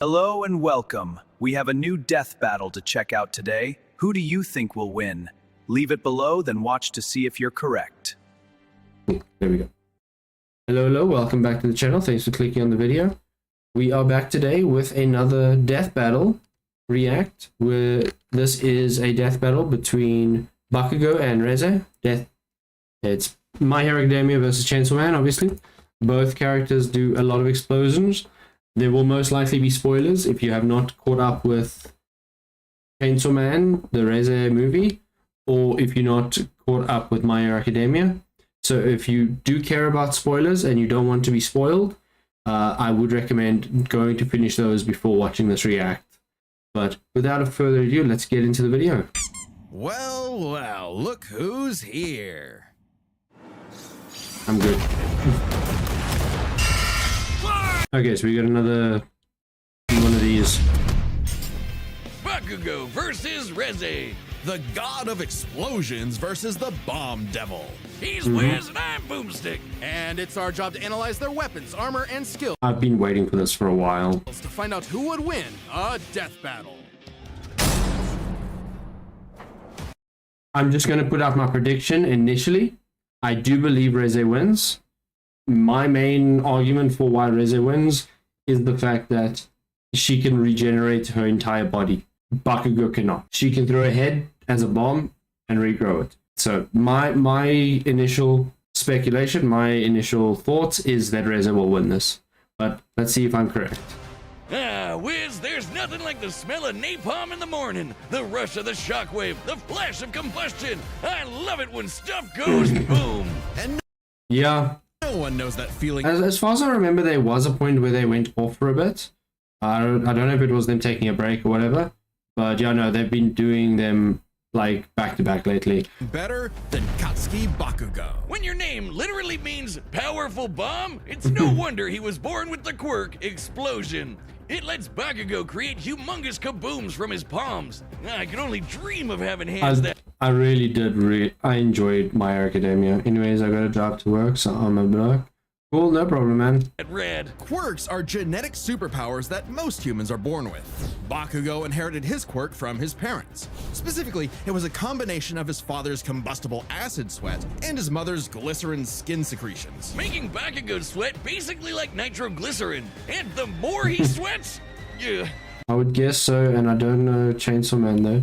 Hello and welcome. We have a new death battle to check out today. Who do you think will win? Leave it below, then watch to see if you're correct. There we go. Hello, welcome back to the channel. Thanks for clicking on the video. We are back today with another death battle react, where this is a death battle between Bakugo and Reze. It's My Hero Academia versus Chainsaw Man, obviously. Both characters do a lot of explosions. There will most likely be spoilers if you have not caught up with Chainsaw Man, the Reze movie, or if you're not caught up with My Hero Academia. So if you do care about spoilers and you don't want to be spoiled, I would recommend going to finish those before watching this react. But without further ado, let's get into the video. Well, look who's here. I'm good. Okay, so we got another one of these. Bakugo versus Reze, the god of explosions versus the bomb devil. He's Wiz and I'm Boomstick, and it's our job to analyze their weapons, armor, and skills I've been waiting for this for a while. to find out who would win a death battle. I'm just going to put out my prediction initially. I do believe Reze wins. My main argument for why Reze wins is the fact that she can regenerate her entire body. Bakugo cannot. She can throw a head as a bomb and regrow it. So my initial speculation, my initial thoughts is that Reze will win this. But let's see if I'm correct. Wiz, there's nothing like the smell of napalm in the morning, the rush of the shockwave, the flash of combustion. I love it when stuff goes boom. And Yeah. no one knows that feeling. As far as I remember, there was a point where they went off for a bit. I don't know if it was them taking a break or whatever. But yeah, no, they've been doing them like back to back lately. Better than Katsuki Bakugo. When your name literally means powerful bomb, it's no wonder he was born with the quirk explosion. It lets Bakugo create humongous kabooms from his palms. I can only dream of having hands that... I really did. I enjoyed My Hero Academia. Anyways, I gotta drive to work, so I'm a bit. Cool, no problem, man. Red. Quirks are genetic superpowers that most humans are born with. Bakugo inherited his quirk from his parents. Specifically, it was a combination of his father's combustible acid sweat and his mother's glycerin skin secretions, making Bakugo's sweat basically like nitroglycerin. And the more he sweats, I would guess so, and I don't know Chainsaw Man though.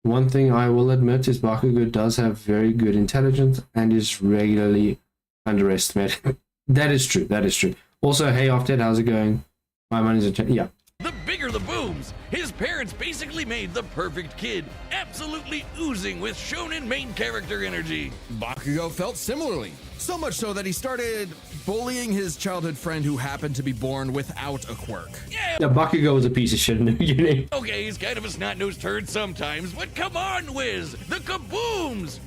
One thing I will admit is Bakugo does have very good intelligence and is regularly underestimated. That is true. That is true. Also, hey, Offdead, how's it going? My money's a yeah. The bigger the booms, his parents basically made the perfect kid, absolutely oozing with shonen main character energy. Bakugo felt similarly, so much so that he started bullying his childhood friend who happened to be born without a quirk. Yeah, Bakugo was a piece of shit in the beginning. Okay, he's kind of a snot-nosed turd sometimes, but come on, Wiz, the kabooms!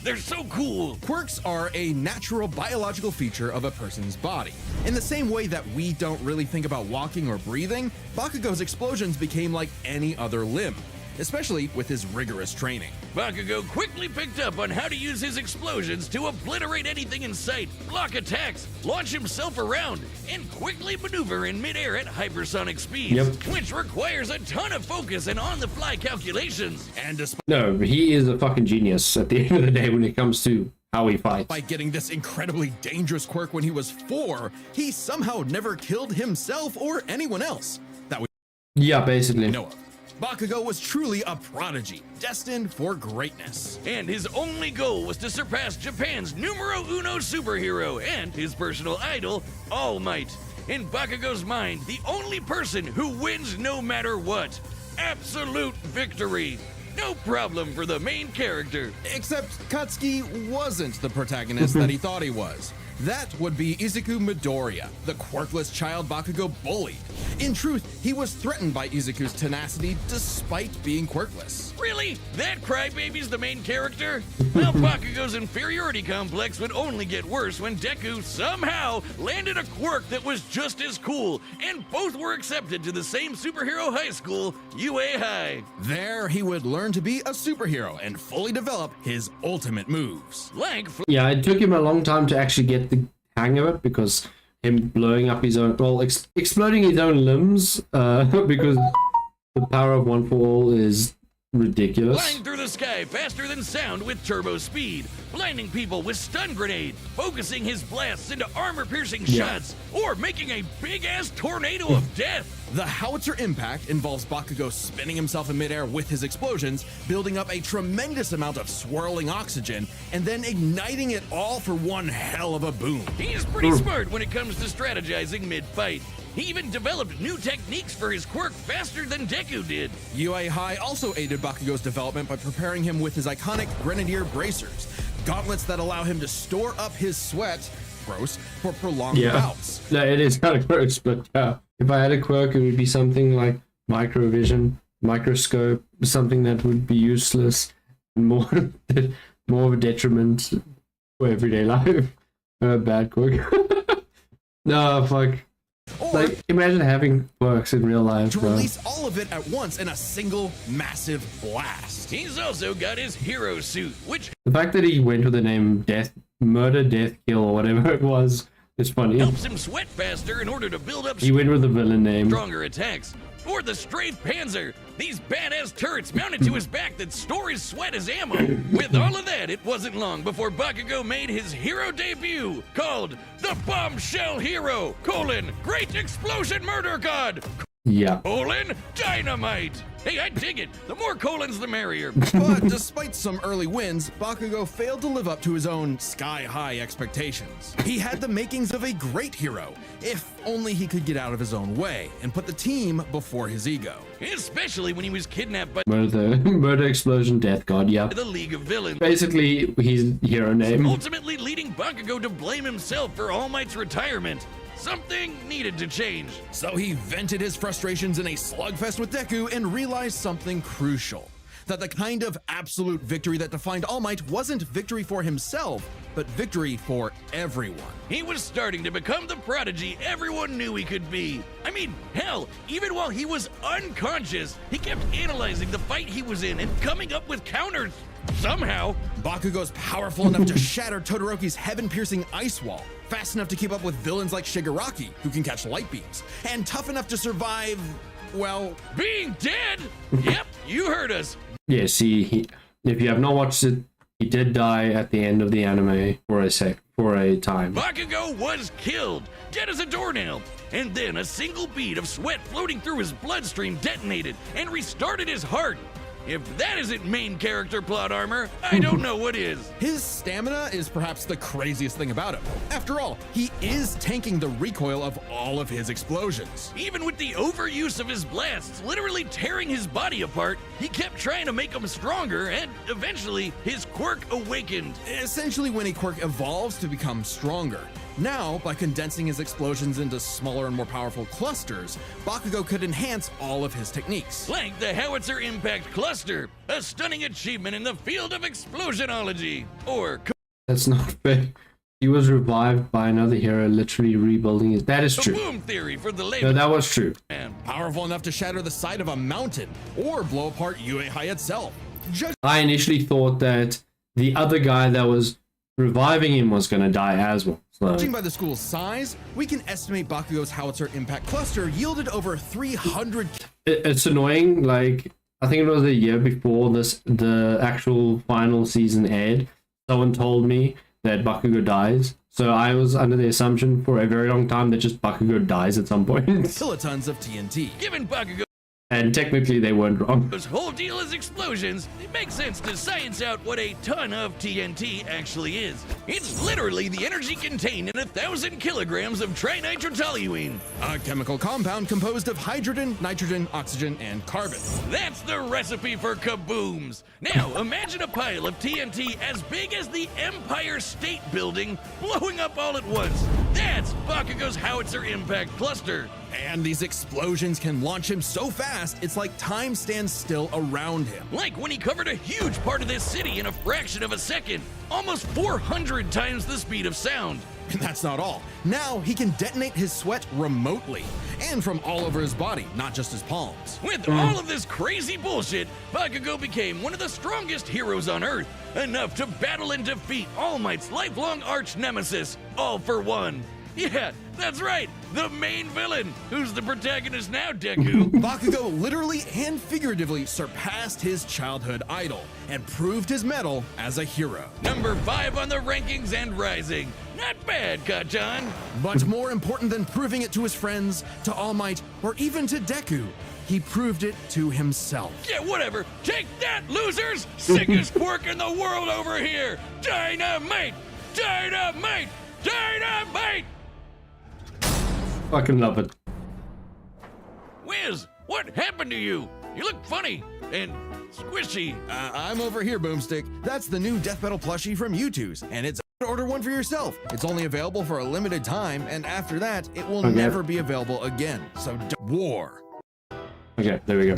They're so cool! Quirks are a natural biological feature of a person's body. In the same way that we don't really think about walking or breathing, Bakugo's explosions became like any other limb, especially with his rigorous training. Bakugo quickly picked up on how to use his explosions to obliterate anything in sight, block attacks, launch himself around, and quickly maneuver in midair at hypersonic speeds, which requires a ton of focus and on-the-fly calculations. And no, he is a fucking genius at the end of the day when it comes to how he fights. By getting this incredibly dangerous quirk when he was 4, he somehow never killed himself or anyone else that we basically know of. Bakugo was truly a prodigy, destined for greatness. And his only goal was to surpass Japan's numero uno superhero and his personal idol, All Might. In Bakugo's mind, the only person who wins no matter what. Absolute victory. No problem for the main character. Except Katsuki wasn't the protagonist that he thought he was. That would be Izuku Midoriya, the quirkless child Bakugo bullied. In truth, he was threatened by Izuku's tenacity despite being quirkless. Really? That crybaby's the main character? Well, Bakugo's inferiority complex would only get worse when Deku somehow landed a quirk that was just as cool, and both were accepted to the same superhero high school, UA High. There, he would learn to be a superhero and fully develop his ultimate moves. Yeah, it took him a long time to actually get the hang of it because him blowing up his own, well, exploding his own limbs, because the power of One for All is ridiculous. Flying through the sky faster than sound with turbo speed, blinding people with stun grenade, focusing his blasts into armor-piercing shots, or making a big-ass tornado of death. The howitzer impact involves Bakugo spinning himself in midair with his explosions, building up a tremendous amount of swirling oxygen, and then igniting it all for one hell of a boom. He's pretty smart when it comes to strategizing mid-fight. He even developed new techniques for his quirk faster than Deku did. UA High also aided Bakugo's development by preparing him with his iconic Grenadier bracers, gauntlets that allow him to store up his sweat, gross, for prolonged bouts. No, it is kind of gross, but if I had a quirk, it would be something like microvision, microscope, something that would be useless and more of a detriment for everyday life. Bad quirk. No, fuck. Or Like, imagine having quirks in real life, to bro. release all of it at once in a single massive blast. He's also got his hero suit, which The fact that he went with the name Murder, Death, Kill, or whatever it was, is funny. helps him sweat faster in order to build up He went with the villain name. stronger attacks. Or the Strafe Panzer, these badass turrets mounted to his back that store his sweat as ammo. With all of that, it wasn't long before Bakugo made his hero debut, called the Bombshell Hero, Great Explosion Murder God, Yeah. Dynamite. Hey, I dig it. The more colons, the merrier. But despite some early wins, Bakugo failed to live up to his own sky-high expectations. He had the makings of a great hero, if only he could get out of his own way and put the team before his ego. Especially when he was kidnapped by Murder, Explosion, Death God, yeah. the League of Villains. Basically, his hero name. Ultimately leading Bakugo to blame himself for All Might's retirement. Something needed to change. So he vented his frustrations in a slugfest with Deku and realized something crucial. That the kind of absolute victory that defined All Might wasn't victory for himself, but victory for everyone. He was starting to become the prodigy everyone knew he could be. I mean, hell, even while he was unconscious, he kept analyzing the fight he was in and coming up with counters. Somehow, Bakugo's powerful enough to shatter Todoroki's heaven-piercing ice wall, fast enough to keep up with villains like Shigaraki, who can catch light beams, and tough enough to survive, well, being dead? Yep, you heard us. Yeah, see, if you have not watched it, he did die at the end of the anime for a time. Bakugo was killed, dead as a doornail. And then a single bead of sweat floating through his bloodstream detonated and restarted his heart. If that isn't main character plot armor, I don't know what is. his stamina is perhaps the craziest thing about him. After all, he is tanking the recoil of all of his explosions. Even with the overuse of his blasts literally tearing his body apart, he kept trying to make him stronger, and eventually his quirk awakened. Essentially, when a quirk evolves to become stronger. Now, by condensing his explosions into smaller and more powerful clusters, Bakugo could enhance all of his techniques. Like the Howitzer Impact Cluster, a stunning achievement in the field of explosionology. Or That's not fair. He was revived by another hero, literally rebuilding his. That is true. Kaboom Theory for the No, layman. that was true. Powerful enough to shatter the side of a mountain or blow apart UA High itself. I initially thought that the other guy that was reviving him was going to die as well. So, Judging by the school's size, we can estimate Bakugo's Howitzer Impact Cluster yielded over 300. it's annoying. Like, I think it was a year before the actual final season aired. Someone told me that Bakugo dies. So I was under the assumption for a very long time that just Bakugo dies at some point. kilotons of TNT. Given Bakugo's And technically they weren't wrong. whole deal is explosions, it makes sense to science out what a ton of TNT actually is. It's literally the energy contained in 1,000 kilograms of trinitrotoluene. A chemical compound composed of hydrogen, nitrogen, oxygen, and carbon. That's the recipe for kabooms. Now, imagine a pile of TNT as big as the Empire State Building blowing up all at once. That's Bakugo's Howitzer Impact Cluster. And these explosions can launch him so fast, it's like time stands still around him. Like when he covered a huge part of this city in a fraction of a second, almost 400 times the speed of sound. And that's not all. Now he can detonate his sweat remotely and from all over his body, not just his palms. With all of this crazy bullshit, Bakugo became one of the strongest heroes on Earth, enough to battle and defeat All Might's lifelong arch nemesis, All for One. Yeah, that's right, the main villain. Who's the protagonist now, Deku? Bakugo literally and figuratively surpassed his childhood idol and proved his mettle as a hero. Number 5 on the rankings and rising. Not bad, Kachan. But more important than proving it to his friends, to All Might, or even to Deku, he proved it to himself. Yeah, whatever. Take that, losers! Sickest quirk in the world over here! Dynamite! Dynamite! Dynamite! Fucking love it. Wiz, what happened to you? You look funny and squishy. I'm over here, Boomstick. That's the new Death Battle plushie from Youtooz, and it's order one for yourself. It's only available for a limited time, and after that, it will never be available again. So, war. Okay, there we go.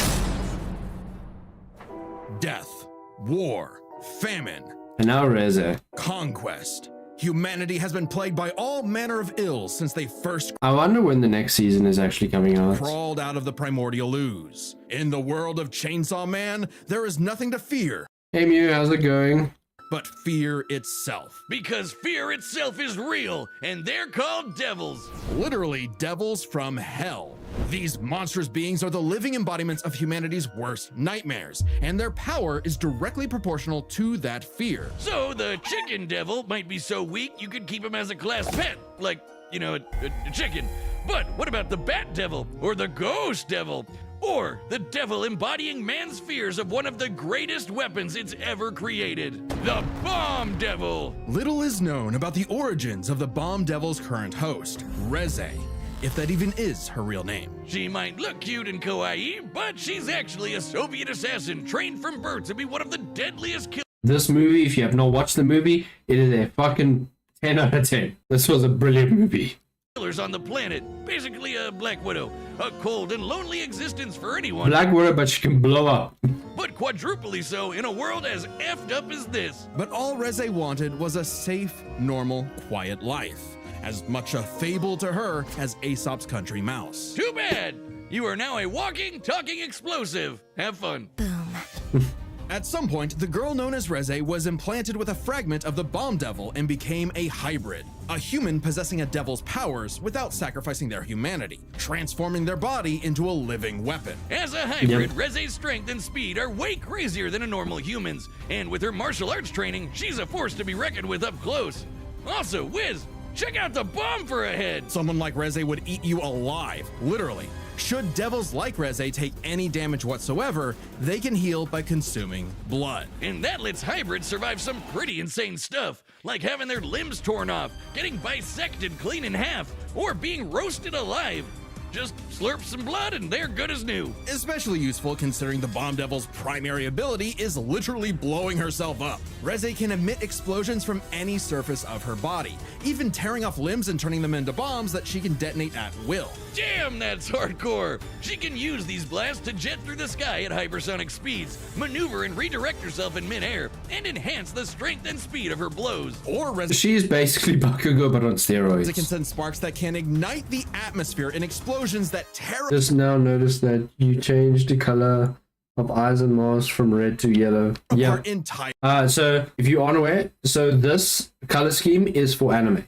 Death, war, famine, And now Reze. conquest. Humanity has been plagued by all manner of ills since they first I wonder when the next season is actually coming out. crawled out of the primordial ooze. In the world of Chainsaw Man, there is nothing to fear Hey Mew, how's it going? but fear itself. Because fear itself is real, and they're called devils. Literally devils from hell. These monstrous beings are the living embodiments of humanity's worst nightmares, and their power is directly proportional to that fear. So the chicken devil might be so weak you could keep him as a class pet, like, you know, a chicken. But what about the bat devil, or the ghost devil, or the devil embodying man's fears of one of the greatest weapons it's ever created, the bomb devil? Little is known about the origins of the Bomb Devil's current host, Reze, if that even is her real name. She might look cute and kawaii, but she's actually a Soviet assassin trained from birth to be one of the deadliest killers. This movie, if you have not watched the movie, it is a fucking 10 out of 10. This was a brilliant movie. On the planet, basically a Black Widow, a cold and lonely existence for anyone, Black Widow, but she can blow up. but quadruply so in a world as effed up as this. But all Reze wanted was a safe, normal, quiet life. As much a fable to her as Aesop's country mouse. Too bad! You are now a walking, talking explosive. Have fun. At some point, the girl known as Reze was implanted with a fragment of the Bomb Devil and became a hybrid, a human possessing a devil's powers without sacrificing their humanity, transforming their body into a living weapon. As a hybrid, Reze's strength and speed are way crazier than a normal human's, and with her martial arts training, she's a force to be reckoned with up close. Also, Wiz, check out the bomb for a head. Someone like Reze would eat you alive, literally. Should devils like Reze take any damage whatsoever, they can heal by consuming blood. And that lets hybrids survive some pretty insane stuff, like having their limbs torn off, getting bisected clean in half, or being roasted alive. Just slurp some blood and they're good as new. Especially useful considering the Bomb Devil's primary ability is literally blowing herself up. Reze can emit explosions from any surface of her body, even tearing off limbs and turning them into bombs that she can detonate at will. Damn, that's hardcore. She can use these blasts to jet through the sky at hypersonic speeds, maneuver and redirect herself in midair, and enhance the strength and speed of her blows. Or Reze She's basically Bakugo, but on steroids. can send sparks that can ignite the atmosphere in explosions that tear Just now notice that you changed the color of eyes and mouths from red to yellow. apart entire. So if you aren't aware, so this color scheme is for anime.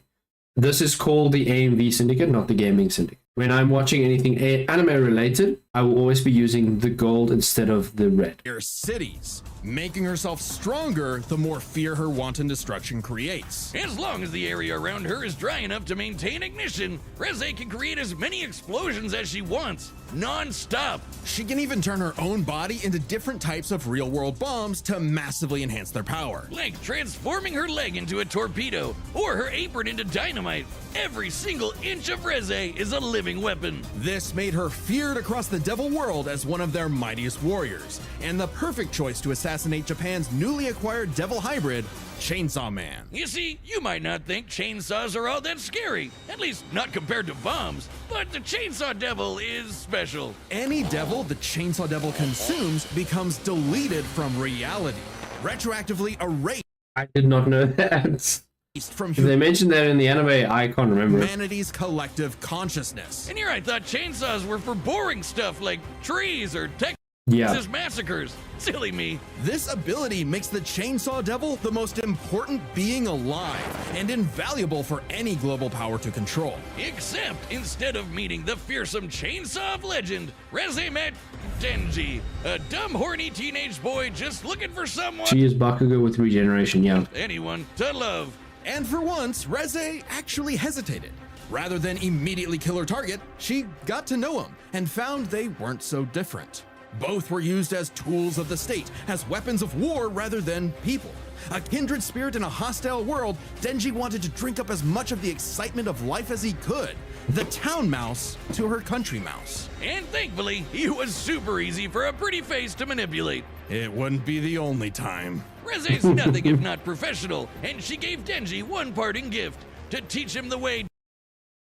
This is called the AMV Syndicate, not the Gaming Syndicate. When I'm watching anything anime related, I will always be using the gold instead of the red. cities. Making herself stronger the more fear her wanton destruction creates. As long as the area around her is dry enough to maintain ignition, Reze can create as many explosions as she wants, non-stop. She can even turn her own body into different types of real-world bombs to massively enhance their power. Like transforming her leg into a torpedo or her apron into dynamite. Every single inch of Reze is a living weapon. This made her feared across the devil world as one of their mightiest warriors, and the perfect choice to assassinate Japan's newly acquired devil hybrid, Chainsaw Man. You see, you might not think chainsaws are all that scary, at least not compared to bombs, but the Chainsaw Devil is special. Any devil the Chainsaw Devil consumes becomes deleted from reality, retroactively erased I did not know that. from If they mentioned that in the anime, I can't remember it. humanity's collective consciousness. And here I thought chainsaws were for boring stuff like trees or tech. Yeah. his massacres. Silly me. This ability makes the Chainsaw Devil the most important being alive and invaluable for any global power to control. Except instead of meeting the fearsome chainsaw of legend, Reze met Denji, a dumb, horny teenage boy just looking for someone, She is Bakugo with regeneration, yeah. anyone to love. And for once, Reze actually hesitated. Rather than immediately kill her target, she got to know him and found they weren't so different. Both were used as tools of the state, as weapons of war rather than people. A kindred spirit in a hostile world, Denji wanted to drink up as much of the excitement of life as he could. The town mouse to her country mouse. And thankfully, he was super easy for a pretty face to manipulate. It wouldn't be the only time. Reze's nothing if not professional, and she gave Denji one parting gift to teach him the way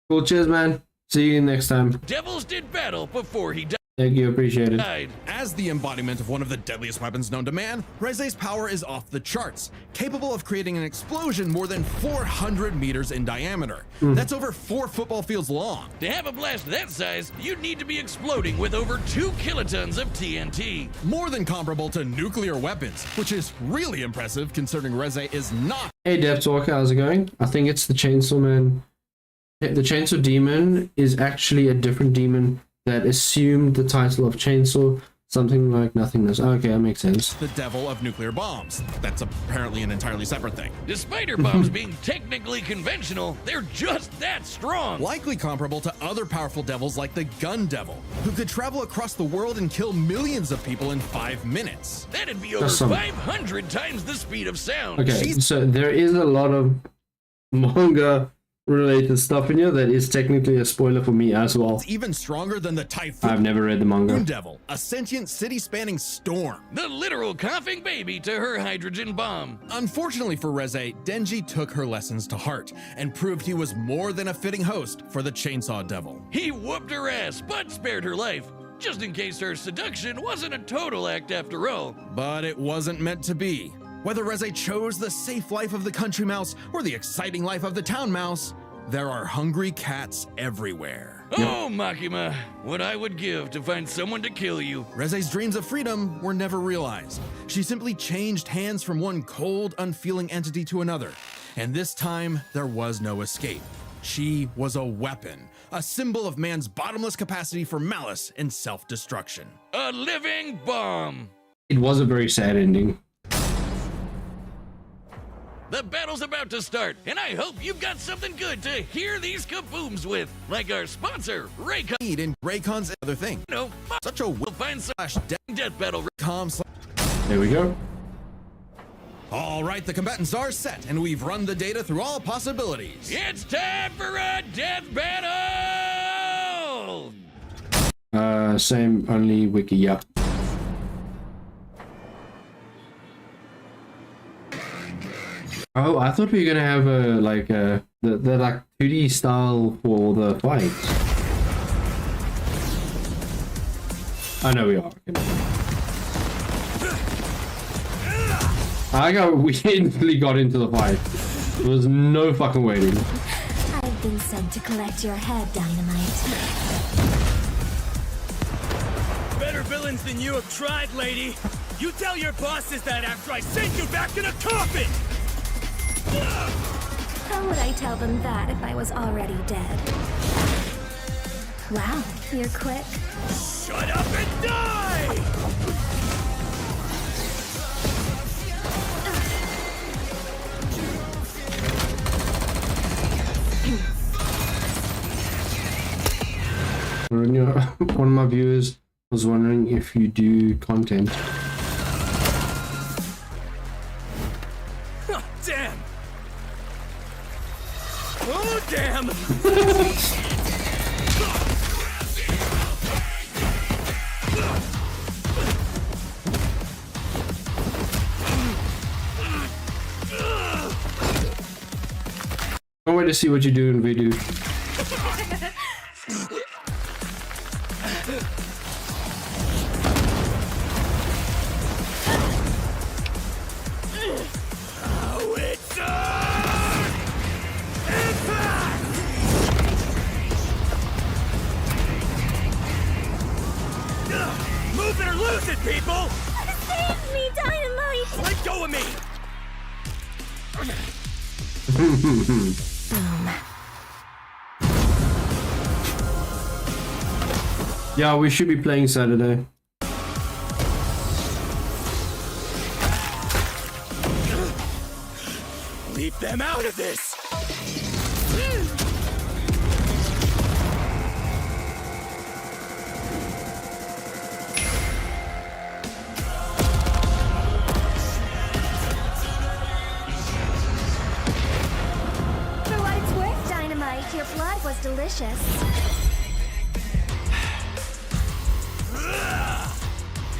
Cool, cheers, man. See you next time. devils did battle before he Thank you, appreciate it. died. As the embodiment of one of the deadliest weapons known to man, Reze's power is off the charts, capable of creating an explosion more than 400 meters in diameter. That's over 4 football fields long. To have a blast that size, you'd need to be exploding with over 2 kilotons of TNT. More than comparable to nuclear weapons, which is really impressive considering Reze is not Hey, Depthwalker, how's it going? I think it's the Chainsaw Man. The Chainsaw Demon is actually a different demon that assumed the title of Chainsaw, something like Nothingness. Okay, that makes sense. the devil of nuclear bombs. That's apparently an entirely separate thing. Despite her bombs being technically conventional, they're just that strong. Likely comparable to other powerful devils like the Gun Devil, who could travel across the world and kill millions of people in 5 minutes. That'd be over That's some- 500 times the speed of sound. Okay, so there is a lot of manga related stuff in here that is technically a spoiler for me as well. It's even stronger than the Typhoon I've never read the manga. Devil, a sentient city-spanning storm. The literal coughing baby to her hydrogen bomb. Unfortunately for Reze, Denji took her lessons to heart and proved he was more than a fitting host for the Chainsaw Devil. He whooped her ass, but spared her life, just in case her seduction wasn't a total act after all. But it wasn't meant to be. Whether Reze chose the safe life of the country mouse or the exciting life of the town mouse, there are hungry cats everywhere. Oh, Makima, what I would give to find someone to kill you. Reze's dreams of freedom were never realized. She simply changed hands from one cold, unfeeling entity to another. And this time, there was no escape. She was a weapon, a symbol of man's bottomless capacity for malice and self-destruction. A living bomb. It was a very sad ending. The battle's about to start, and I hope you've got something good to hear these kabooms with, like our sponsor, Raycom. Need in Raycon's other thing. No, Such a we'll find some death battle. Wilcom. There we go. All right, the combatants are set, and we've run the data through all possibilities. It's time for a death battle! Same, only wiki, yeah. Oh, I thought we were gonna have a the like 2D style for the fight. I know we are. We instantly got into the fight. There was no fucking waiting. I've been sent to collect your head, Dynamite. Better villains than you have tried, lady. You tell your bosses that after I send you back in a coffin! How would I tell them that if I was already dead? Wow, you're quick. Shut up and die! One of my viewers was wondering if you do content. Oh, damn! Oh, damn! Can't wait to see what you do in video. Oh, it's on! Impact! Move Move it or lose it, people! Save me, Dynamite! Let go of me! Yeah, we should be playing Saturday. Leave them out of this! For what it's worth, Dynamite, your blood was delicious.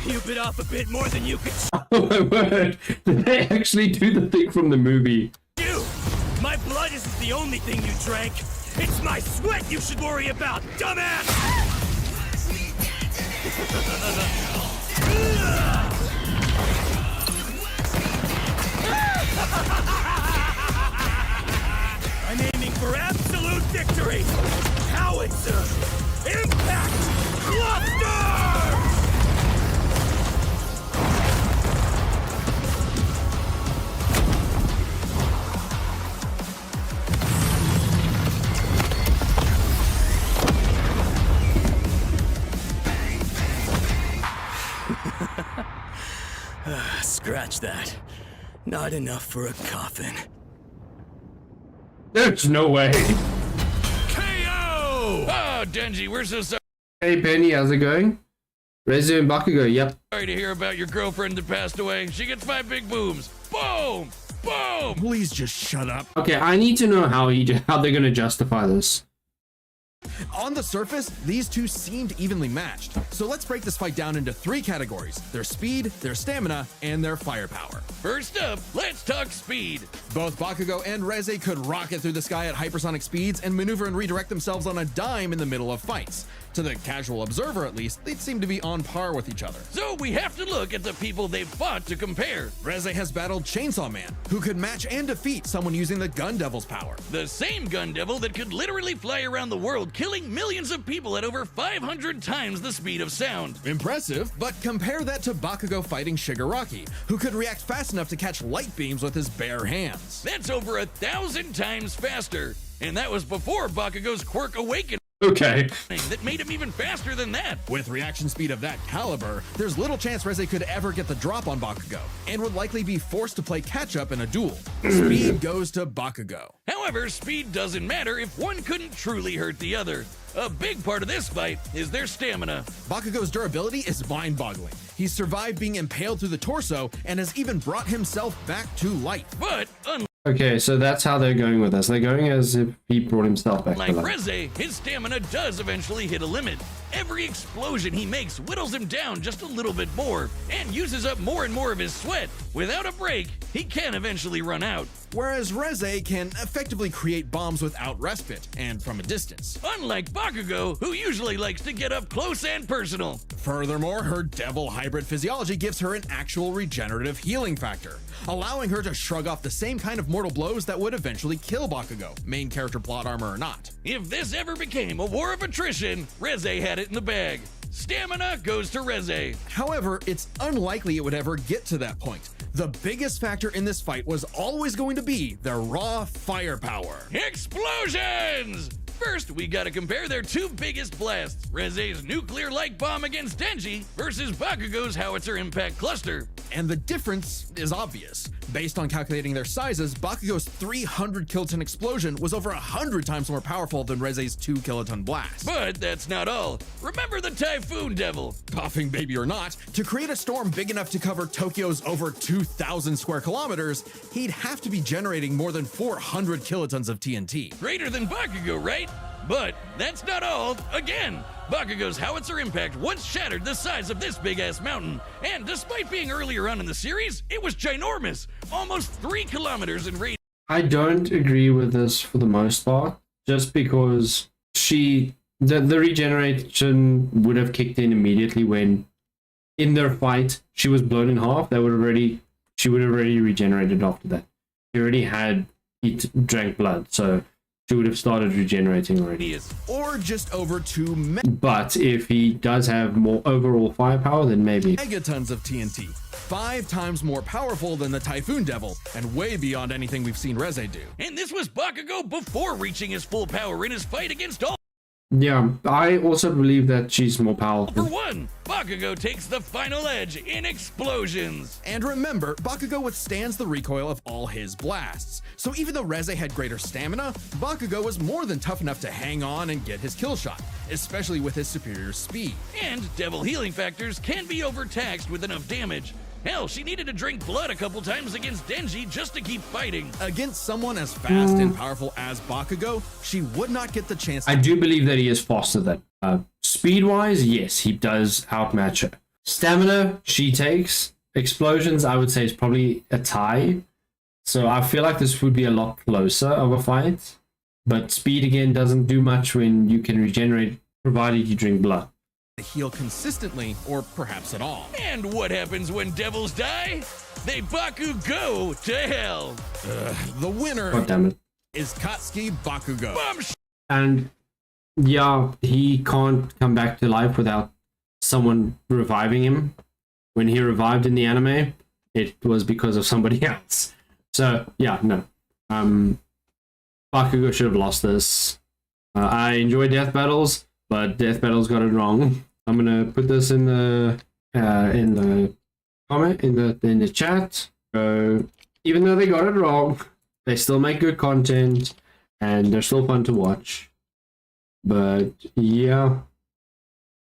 You bit off a bit more than you could Oh my word! Did they actually do the thing from the movie? chew! My blood isn't the only thing you drank! It's my sweat you should worry about, dumbass! I'm aiming for absolute victory! Howitzer! Impact! Cluster! Scratch that. Not enough for a coffin. There's no way. KO! Oh, Denji, we're so Hey Penny, how's it going? Reze and Bakugo, yep. sorry to hear about your girlfriend that passed away. She gets 5 big booms. Boom! Boom! Please just shut up. Okay, I need to know how they're gonna justify this. On the surface, these two seemed evenly matched. So let's break this fight down into 3 categories: their speed, their stamina, and their firepower. First up, let's talk speed. Both Bakugo and Reze could rocket through the sky at hypersonic speeds and maneuver and redirect themselves on a dime in the middle of fights. To the casual observer, at least, they'd seem to be on par with each other. So we have to look at the people they've fought to compare. Reze has battled Chainsaw Man, who could match and defeat someone using the Gun Devil's power. The same gun devil that could literally fly around the world, killing millions of people at over 500 times the speed of sound. Impressive, but compare that to Bakugo fighting Shigaraki, who could react fast enough to catch light beams with his bare hands. That's over 1,000 times faster. And that was before Bakugo's quirk awakening Okay. that made him even faster than that. With reaction speed of that caliber, there's little chance Reze could ever get the drop on Bakugo, and would likely be forced to play catch-up in a duel. Speed goes to Bakugo. However, speed doesn't matter if one couldn't truly hurt the other. A big part of this fight is their stamina. Bakugo's durability is mind-boggling. He's survived being impaled through the torso, and has even brought himself back to life. But Okay, so that's how they're going with us. They're going as if he brought himself back unlike to life. Reze, his stamina does eventually hit a limit. Every explosion he makes whittles him down just a little bit more, and uses up more and more of his sweat. Without a break, he can eventually run out. Whereas Reze can effectively create bombs without respite, and from a distance. Unlike Bakugo, who usually likes to get up close and personal. Furthermore, her devil hybrid physiology gives her an actual regenerative healing factor, allowing her to shrug off the same kind of mortal blows that would eventually kill Bakugo, main character plot armor or not. If this ever became a war of attrition, Reze had it in the bag. Stamina goes to Reze. However, it's unlikely it would ever get to that point. The biggest factor in this fight was always going to be their raw firepower. Explosions! First, we gotta compare their 2 biggest blasts, Reze's nuclear-like bomb against Denji versus Bakugo's howitzer impact cluster. And the difference is obvious. Based on calculating their sizes, Bakugo's 300 kiloton explosion was over 100 times more powerful than Reze's 2 kiloton blast. But that's not all. Remember the Typhoon Devil? Coughing baby or not, to create a storm big enough to cover Tokyo's over 2,000 square kilometers, he'd have to be generating more than 400 kilotons of TNT. Greater than Bakugo, right? But that's not all. Again, Bakugo's howitzer impact once shattered the size of this big-ass mountain. And despite being earlier on in the series, it was ginormous. Almost 3 kilometers in radius. I don't agree with this for the most part, just because the regeneration would have kicked in immediately when in their fight she was blown in half. She would have already regenerated after that. She already had drank blood, so she would have started regenerating already. or just over 2 But if he does have more overall firepower, then maybe. megatons of TNT, 5 times more powerful than the Typhoon Devil, and way beyond anything we've seen Reze do. And this was Bakugo before reaching his full power in his fight against all. Yeah, I also believe that she's more For powerful. one, Bakugo takes the final edge in explosions. And remember, Bakugo withstands the recoil of all his blasts. So even though Reze had greater stamina, Bakugo was more than tough enough to hang on and get his kill shot, especially with his superior speed. And devil healing factors can be overtaxed with enough damage. Hell, she needed to drink blood a couple times against Denji just to keep fighting. Against someone as fast and powerful as Bakugo, she would not get the chance I to do believe that he is faster than speed-wise, yes, he does outmatch her. Stamina, she takes. Explosions, I would say, is probably a tie. So I feel like this would be a lot closer of a fight. But speed, again, doesn't do much when you can regenerate, provided you drink blood. heal consistently or perhaps at all. And what happens when devils die? They Bakugo to hell. The winner God damn it. is Katsuki Bakugo. And yeah, he can't come back to life without someone reviving him. When he revived in the anime, it was because of somebody else. So yeah, no. Bakugo should have lost this. I enjoy death battles, but death battles got it wrong. I'm gonna put this in the comment in the chat. Even though they got it wrong, they still make good content and they're still fun to watch. But yeah,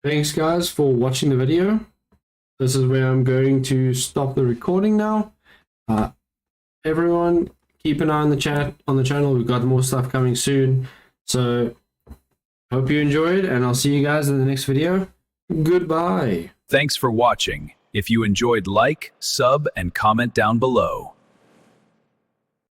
thanks guys for watching the video. This is where I'm going to stop the recording now. Everyone, keep an eye on the channel. We've got more stuff coming soon. So hope you enjoyed, and I'll see you guys in the next video. Goodbye. Thanks for watching. If you enjoyed, like, sub, and comment down below.